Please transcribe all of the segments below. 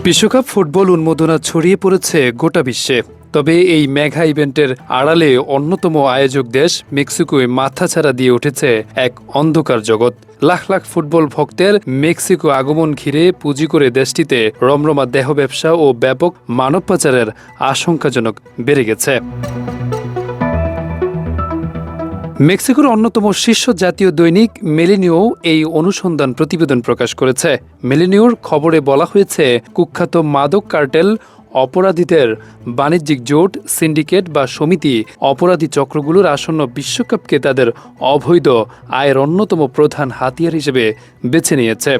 বিশ্বকাপ ফুটবল উন্মাদনা ছড়িয়ে পড়েছে গোটা বিশ্বে। তবে এই মেগা ইভেন্টের আড়ালে অন্যতম আয়োজক দেশ মেক্সিকোয় মাথাছাড়া দিয়ে উঠেছে এক অন্ধকার জগৎ। লাখ লাখ ফুটবল ভক্তের মেক্সিকো আগমন ঘিরে পুঁজি করে দেশটিতে রমরমা দেহ ব্যবসা ও ব্যাপক মানব পাচারের আশঙ্কাজনক বেড়ে গেছে। মেক্সিকোর অন্যতম শীর্ষ জাতীয় দৈনিক মেলিনিও এই অনুসন্ধান প্রতিবেদন প্রকাশ করেছে। মেলিনিওর খবরে বলা হয়েছে, কুখ্যাত মাদক কার্টেল, অপরাধীদের বাণিজ্যিক জোট, সিন্ডিকেট বা সমিতি অপরাধী চক্রগুলোর আসন্ন বিশ্বকাপকে তাদের অবৈধ আয়ের অন্যতম প্রধান হাতিয়ার হিসেবে বেছে নিয়েছে।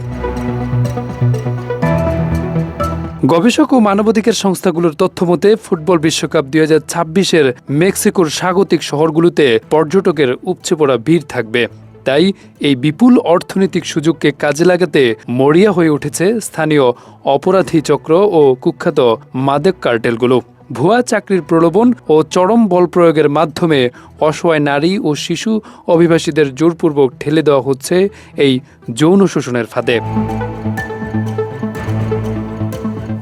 গবেষক ও মানবাধিকার সংস্থাগুলোর তথ্য মতে ফুটবল বিশ্বকাপ 2026-এর মেক্সিকোর স্বাগতিক শহরগুলোতে পর্যটকের উপচে পড়া ভিড় থাকবে। তাই এই বিপুল অর্থনৈতিক সুযোগকে কাজে লাগাতে মরিয়া হয়ে উঠেছে স্থানীয় অপরাধী চক্র ও কুখ্যাত মাদক কার্টেলগুলো। ভুয়া চাকরির প্রলোভন ও চরম বল প্রয়োগের মাধ্যমে অসহায় নারী ও শিশু অভিবাসীদের জোরপূর্বক ঠেলে দেওয়া হচ্ছে এই যৌন শোষণের ফাঁদে।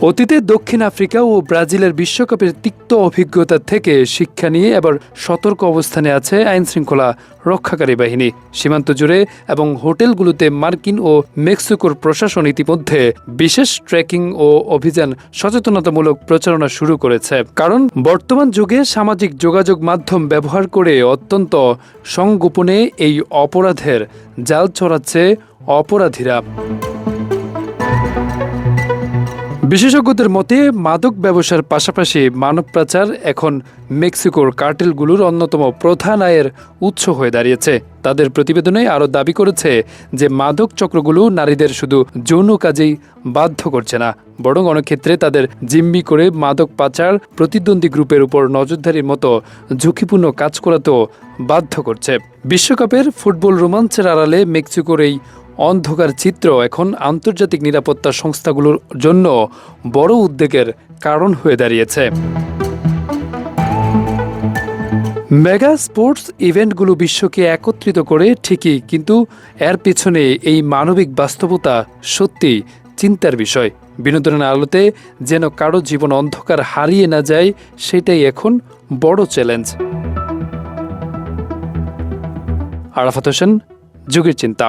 অতীতে দক্ষিণ আফ্রিকা ও ব্রাজিলের বিশ্বকাপের তিক্ত অভিজ্ঞতা থেকে শিক্ষা নিয়ে এবার সতর্ক অবস্থানে আছে আইনশৃঙ্খলা রক্ষাকারী বাহিনী। সীমান্ত জুড়ে এবং হোটেলগুলোতে মার্কিন ও মেক্সিকোর প্রশাসন ইতিমধ্যে বিশেষ ট্র্যাকিং ও অভিযান সচেতনতামূলক প্রচারণা শুরু করেছে। কারণ বর্তমান যুগে সামাজিক যোগাযোগ মাধ্যম ব্যবহার করে অত্যন্ত সংগোপনে এই অপরাধের জাল ছড়াচ্ছে অপরাধীরা। বিশেষজ্ঞদের মতে মাদক ব্যবসার পাশাপাশি মানব পাচার এখন মেক্সিকোর কার্টেলগুলোর অন্যতম প্রধান আয়ের উৎস হয়ে দাঁড়িয়েছে। তাদের প্রতিবেদনে আরও দাবি করেছে যে মাদক চক্রগুলো নারীদের শুধু যৌন কাজেই বাধ্য করছে না, বরং অনেক ক্ষেত্রে তাদের জিম্মি করে মাদক পাচার, প্রতিদ্বন্দ্বী গ্রুপের উপর নজরদারির মতো ঝুঁকিপূর্ণ কাজ করাতেও বাধ্য করছে। বিশ্বকাপের ফুটবল রোমাঞ্চের আড়ালে মেক্সিকোর এই অন্ধকার চিত্র এখন আন্তর্জাতিক নিরাপত্তা সংস্থাগুলোর জন্য বড় উদ্বেগের কারণ হয়ে দাঁড়িয়েছে। মেগা স্পোর্টস ইভেন্টগুলো বিশ্বকে একত্রিত করে ঠিকই, কিন্তু এর পেছনে এই মানবিক বাস্তবতা সত্যি চিন্তার বিষয়। বিনোদনের আলোতে যেন কারো জীবন অন্ধকার হারিয়ে না যায়, সেটাই এখন বড় চ্যালেঞ্জ। আরাফাত হোসেন, যুগের চিন্তা।